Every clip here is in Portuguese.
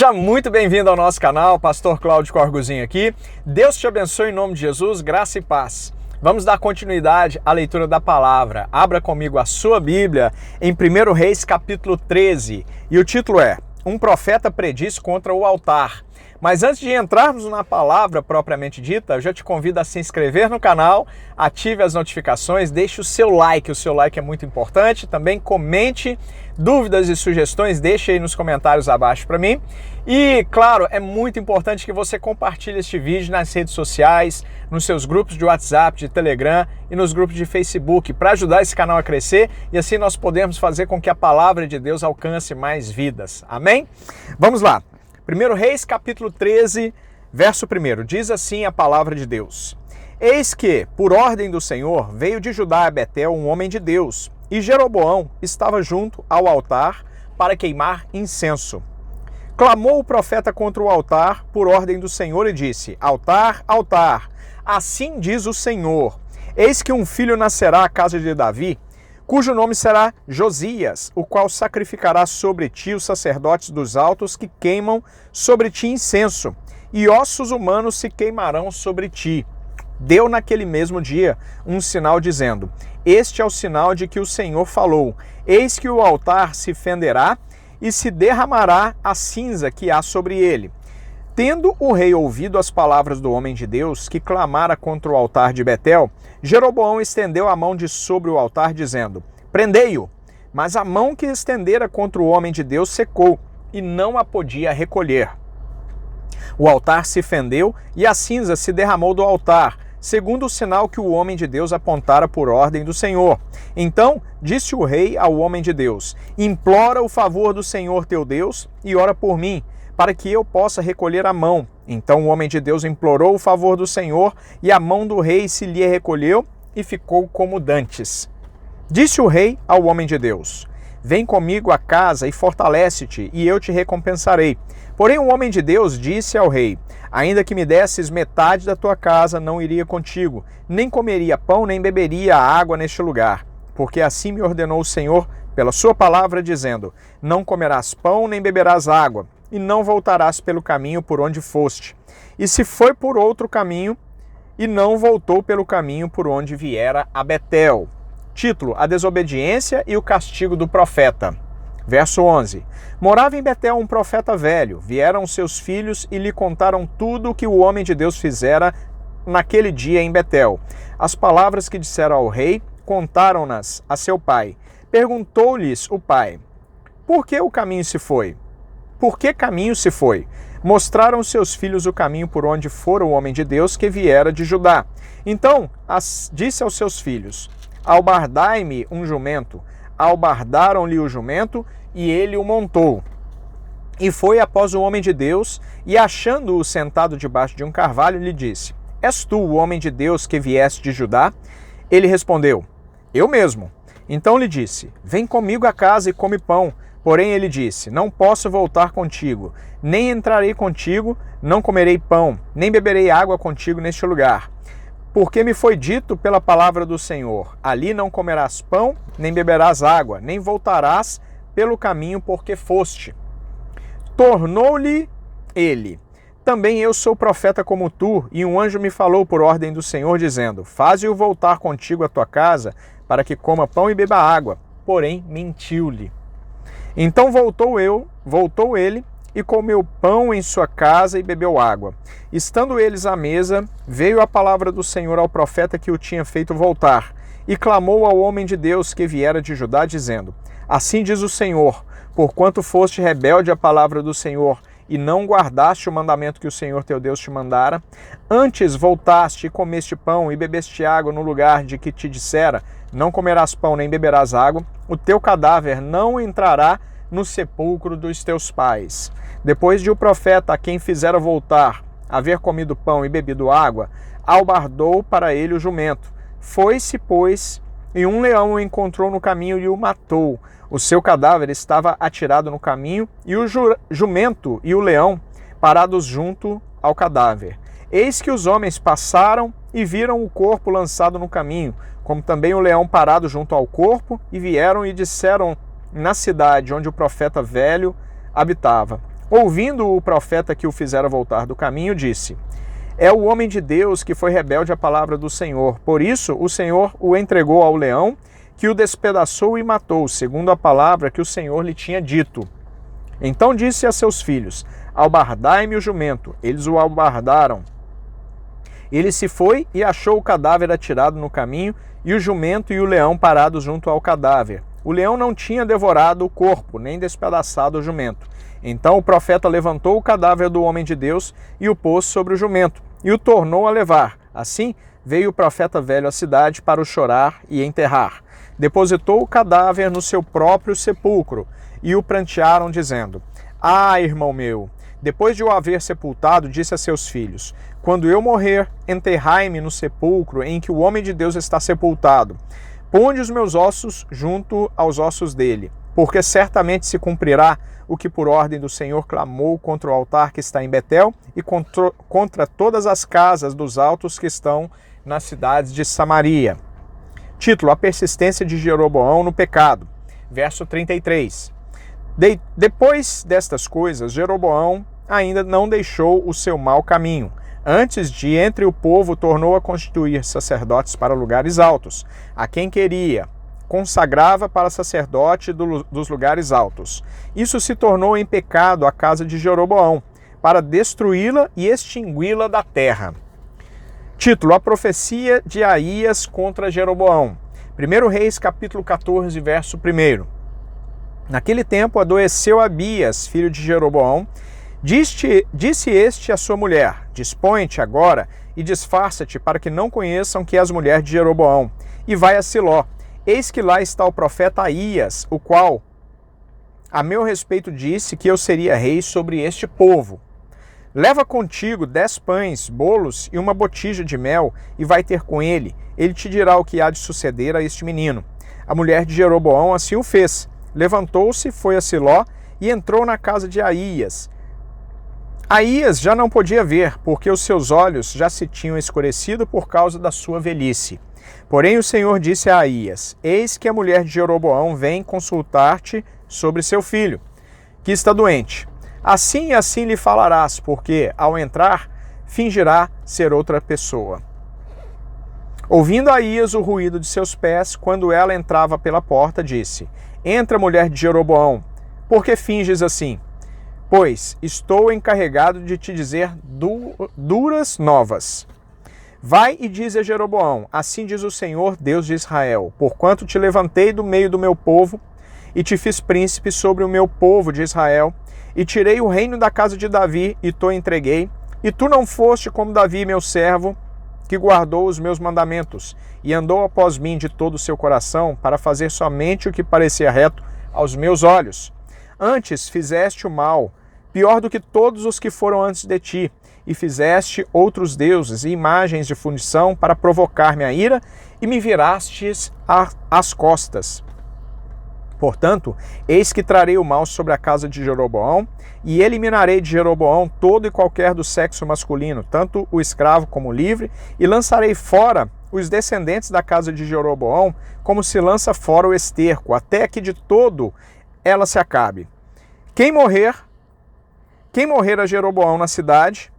Seja muito bem-vindo ao nosso canal, Pastor Cláudio Corguzinho aqui. Deus te abençoe em nome de Jesus, graça e paz. Vamos dar continuidade à leitura da palavra. Abra comigo a sua Bíblia em 1 Reis capítulo 13 e o título é Um profeta prediz contra o altar. Mas antes de entrarmos na palavra propriamente dita, eu já te convido a se inscrever no canal, ative as notificações, deixe o seu like é muito importante. Também comente dúvidas e sugestões, deixe aí nos comentários abaixo para mim. E, claro, é muito importante que você compartilhe este vídeo nas redes sociais, nos seus grupos de WhatsApp, de Telegram e nos grupos de Facebook, para ajudar esse canal a crescer e assim nós podemos fazer com que a palavra de Deus alcance mais vidas. Amém? Vamos lá. 1 Reis, capítulo 13, verso 1, diz assim a palavra de Deus. Eis que, por ordem do Senhor, veio de Judá a Betel um homem de Deus, e Jeroboão estava junto ao altar para queimar incenso. Clamou o profeta contra o altar por ordem do Senhor e disse, altar, altar, assim diz o Senhor, eis que um filho nascerá à casa de Davi, cujo nome será Josias, o qual sacrificará sobre ti os sacerdotes dos altos que queimam sobre ti incenso, e ossos humanos se queimarão sobre ti. Deu naquele mesmo dia um sinal dizendo, este é o sinal de que o Senhor falou, eis que o altar se fenderá e se derramará a cinza que há sobre ele. Tendo o rei ouvido as palavras do homem de Deus, que clamara contra o altar de Betel, Jeroboão estendeu a mão de sobre o altar, dizendo, prendei-o. Mas a mão que estendera contra o homem de Deus secou, e não a podia recolher. O altar se fendeu, e a cinza se derramou do altar, segundo o sinal que o homem de Deus apontara por ordem do Senhor. Então disse o rei ao homem de Deus, implora o favor do Senhor teu Deus, e ora por mim, para que eu possa recolher a mão. Então o homem de Deus implorou o favor do Senhor, e a mão do rei se lhe recolheu, e ficou como dantes. Disse o rei ao homem de Deus, vem comigo a casa e fortalece-te, e eu te recompensarei. Porém o homem de Deus disse ao rei, ainda que me desses metade da tua casa, não iria contigo, nem comeria pão, nem beberia água neste lugar. Porque assim me ordenou o Senhor, pela sua palavra, dizendo, não comerás pão, nem beberás água, e não voltarás pelo caminho por onde foste. E se foi por outro caminho, e não voltou pelo caminho por onde viera a Betel. Título, a desobediência e o castigo do profeta. Verso 11. Morava em Betel um profeta velho, vieram seus filhos e lhe contaram tudo o que o homem de Deus fizera naquele dia em Betel. As palavras que disseram ao rei, contaram-nas a seu pai. Perguntou-lhes o pai, por que o caminho se foi? Por que caminho se foi? Mostraram seus filhos o caminho por onde fora o homem de Deus que viera de Judá. Então disse aos seus filhos, albardai-me um jumento. Albardaram-lhe o jumento e ele o montou. E foi após o homem de Deus e achando-o sentado debaixo de um carvalho, lhe disse, és tu o homem de Deus que vieste de Judá? Ele respondeu, eu mesmo. Então lhe disse, vem comigo a casa e come pão. Porém ele disse, não posso voltar contigo, nem entrarei contigo, não comerei pão, nem beberei água contigo neste lugar. Porque me foi dito pela palavra do Senhor, ali não comerás pão, nem beberás água, nem voltarás pelo caminho porque foste. Tornou-lhe ele, também eu sou profeta como tu, e um anjo me falou por ordem do Senhor, dizendo, faze-o voltar contigo à tua casa, para que coma pão e beba água. Porém mentiu-lhe. Então voltou ele, e comeu pão em sua casa e bebeu água. Estando eles à mesa, veio a palavra do Senhor ao profeta que o tinha feito voltar, e clamou ao homem de Deus que viera de Judá, dizendo, assim diz o Senhor, porquanto foste rebelde à palavra do Senhor, e não guardaste o mandamento que o Senhor teu Deus te mandara, antes voltaste e comeste pão e bebeste água no lugar de que te dissera, não comerás pão nem beberás água, o teu cadáver não entrará no sepulcro dos teus pais. Depois de o profeta a quem fizera voltar, haver comido pão e bebido água, albardou para ele o jumento. Foi-se, pois, e um leão o encontrou no caminho e o matou. O seu cadáver estava atirado no caminho, e o jumento e o leão parados junto ao cadáver. Eis que os homens passaram e viram o corpo lançado no caminho, como também o leão parado junto ao corpo, e vieram e disseram na cidade onde o profeta velho habitava, Ouvindo o profeta que o fizera voltar do caminho, disse: é o homem de Deus que foi rebelde à palavra do Senhor. Por isso o Senhor o entregou ao leão, que o despedaçou e matou, segundo a palavra que o Senhor lhe tinha dito. Então disse a seus filhos: albardai-me o jumento. Eles o albardaram. Ele se foi e achou o cadáver atirado no caminho, e o jumento e o leão parados junto ao cadáver. O leão não tinha devorado o corpo, nem despedaçado o jumento. Então o profeta levantou o cadáver do homem de Deus e o pôs sobre o jumento, e o tornou a levar. Assim veio o profeta velho à cidade para o chorar e enterrar. Depositou o cadáver no seu próprio sepulcro, e o prantearam, dizendo: ah, irmão meu! Depois de o haver sepultado, disse a seus filhos: quando eu morrer, enterrai-me no sepulcro em que o homem de Deus está sepultado. Ponde os meus ossos junto aos ossos dele, porque certamente se cumprirá o que por ordem do Senhor clamou contra o altar que está em Betel e contra todas as casas dos altos que estão nas cidades de Samaria. Título: a persistência de Jeroboão no pecado. Verso 33. Depois destas coisas, Jeroboão ainda não deixou o seu mau caminho. Antes de entre o povo, tornou a constituir sacerdotes para lugares altos, a quem queria, consagrava para sacerdote dos lugares altos. Isso se tornou em pecado a casa de Jeroboão, para destruí-la e extingui-la da terra. Título: a profecia de Aías contra Jeroboão. 1 Reis, capítulo 14, verso 1. Naquele tempo adoeceu Abias, filho de Jeroboão. Disse este à sua mulher: dispõe-te agora e disfarça-te, para que não conheçam que és mulher de Jeroboão, e vai a Siló. Eis que lá está o profeta Aías, o qual a meu respeito disse que eu seria rei sobre este povo. Leva contigo 10 pães, bolos e uma botija de mel, e vai ter com ele. Ele te dirá o que há de suceder a este menino. A mulher de Jeroboão assim o fez. Levantou-se, foi a Siló e entrou na casa de Aías. Aías já não podia ver, porque os seus olhos já se tinham escurecido por causa da sua velhice. Porém o Senhor disse a Aías: eis que a mulher de Jeroboão vem consultar-te sobre seu filho, que está doente. Assim e assim lhe falarás, porque, ao entrar, fingirá ser outra pessoa. Ouvindo Aías o ruído de seus pés, quando ela entrava pela porta, disse: entra, mulher de Jeroboão, por que finges assim? Pois estou encarregado de te dizer duras novas. Vai e dize a Jeroboão: assim diz o Senhor, Deus de Israel, porquanto te levantei do meio do meu povo, e te fiz príncipe sobre o meu povo de Israel, e tirei o reino da casa de Davi, e te entreguei, e tu não foste como Davi, meu servo, que guardou os meus mandamentos, e andou após mim de todo o seu coração, para fazer somente o que parecia reto aos meus olhos. Antes fizeste o mal, pior do que todos os que foram antes de ti, e fizeste outros deuses e imagens de fundição para provocar-me a ira, e me virastes as costas. Portanto, eis que trarei o mal sobre a casa de Jeroboão, e eliminarei de Jeroboão todo e qualquer do sexo masculino, tanto o escravo como o livre, e lançarei fora os descendentes da casa de Jeroboão, como se lança fora o esterco, até que de todo ela se acabe. Quem morrer a Jeroboão na cidade,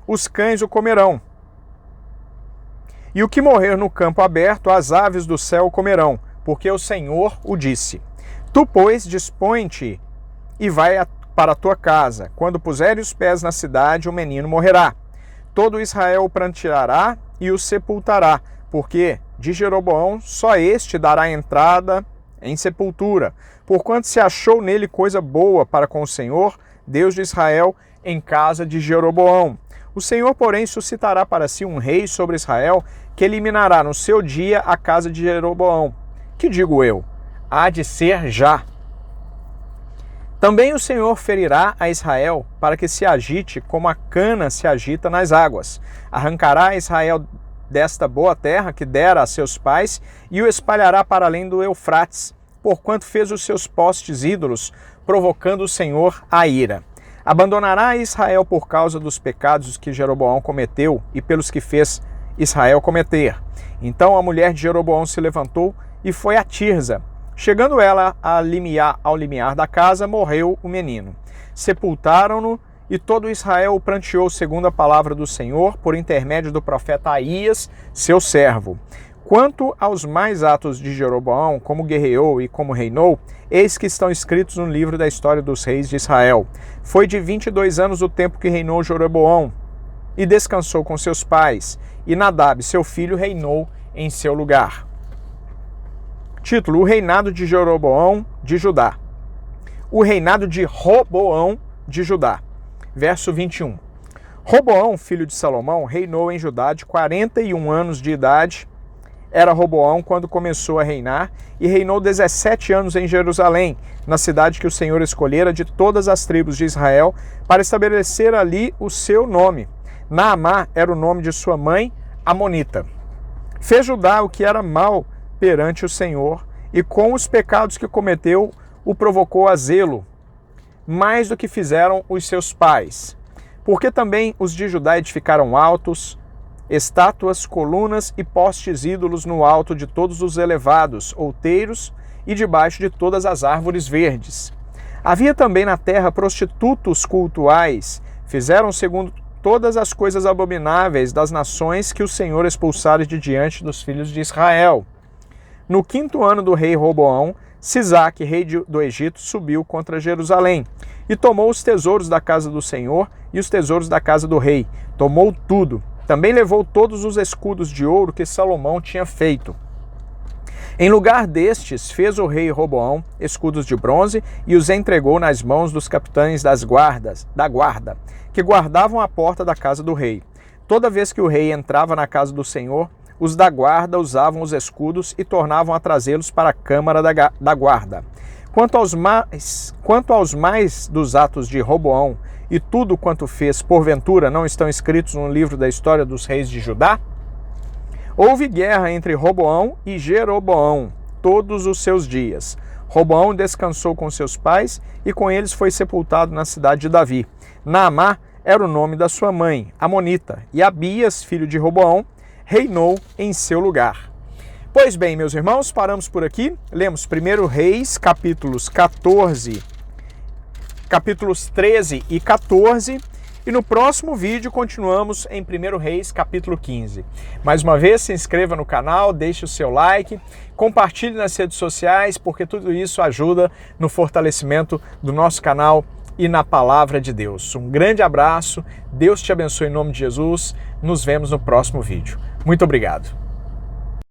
os cães o comerão. E o que morrer no campo aberto, as aves do céu o comerão, porque o Senhor o disse. Tu, pois, dispõe-te e vai para a tua casa. Quando puseres os pés na cidade, o menino morrerá. Todo Israel o pranteará e o sepultará, porque de Jeroboão só este dará entrada em sepultura, porquanto se achou nele coisa boa para com o Senhor, Deus de Israel, em casa de Jeroboão. O Senhor, porém, suscitará para si um rei sobre Israel, que eliminará no seu dia a casa de Jeroboão. Que digo eu? Há de ser já. Também o Senhor ferirá a Israel, para que se agite como a cana se agita nas águas. Arrancará a Israel desta boa terra que dera a seus pais, e o espalhará para além do Eufrates, porquanto fez os seus postes ídolos, provocando o Senhor a ira. Abandonará a Israel por causa dos pecados que Jeroboão cometeu e pelos que fez Israel cometer. Então a mulher de Jeroboão se levantou e foi a Tirza, Chegando ela ao limiar da casa, morreu o menino. Sepultaram-no, e todo Israel o pranteou segundo a palavra do Senhor, por intermédio do profeta Aías, seu servo. Quanto aos mais atos de Jeroboão, como guerreou e como reinou, eis que estão escritos no livro da história dos reis de Israel. Foi de 22 anos o tempo que reinou Jeroboão, e descansou com seus pais, e Nadab, seu filho, reinou em seu lugar. Título: O reinado de Jeroboão de Judá. O reinado de Roboão de Judá. Verso 21. Roboão, filho de Salomão, reinou em Judá de 41 anos de idade. Era Roboão quando começou a reinar, e reinou 17 anos em Jerusalém, na cidade que o Senhor escolhera de todas as tribos de Israel, para estabelecer ali o seu nome. Naamá era o nome de sua mãe, Amonita. Fez Judá o que era mal perante o Senhor, e com os pecados que cometeu, o provocou a zelo, mais do que fizeram os seus pais. Porque também os de Judá edificaram altos, estátuas, colunas e postes ídolos no alto de todos os elevados, outeiros e debaixo de todas as árvores verdes. Havia também na terra prostitutos cultuais, fizeram segundo todas as coisas abomináveis das nações que o Senhor expulsara de diante dos filhos de Israel. No 5º ano do rei Roboão, Sisaque, rei do Egito, subiu contra Jerusalém e tomou os tesouros da casa do Senhor e os tesouros da casa do rei. Tomou tudo. Também levou todos os escudos de ouro que Salomão tinha feito. Em lugar destes, fez o rei Roboão escudos de bronze e os entregou nas mãos dos capitães da guarda, que guardavam a porta da casa do rei. Toda vez que o rei entrava na casa do Senhor, os da guarda usavam os escudos e tornavam a trazê-los para a câmara da guarda. Quanto aos mais dos atos de Roboão e tudo quanto fez, porventura, não estão escritos no livro da história dos reis de Judá? Houve guerra entre Roboão e Jeroboão todos os seus dias. Roboão descansou com seus pais e com eles foi sepultado na cidade de Davi. Naamá era o nome da sua mãe, Amonita, e Abias, filho de Roboão, reinou em seu lugar. Pois bem, meus irmãos, paramos por aqui. Lemos 1 Reis, capítulos 13 e 14. E no próximo vídeo continuamos em 1 Reis, capítulo 15. Mais uma vez, se inscreva no canal, deixe o seu like, compartilhe nas redes sociais, porque tudo isso ajuda no fortalecimento do nosso canal e na palavra de Deus. Um grande abraço, Deus te abençoe em nome de Jesus, nos vemos no próximo vídeo. Muito obrigado.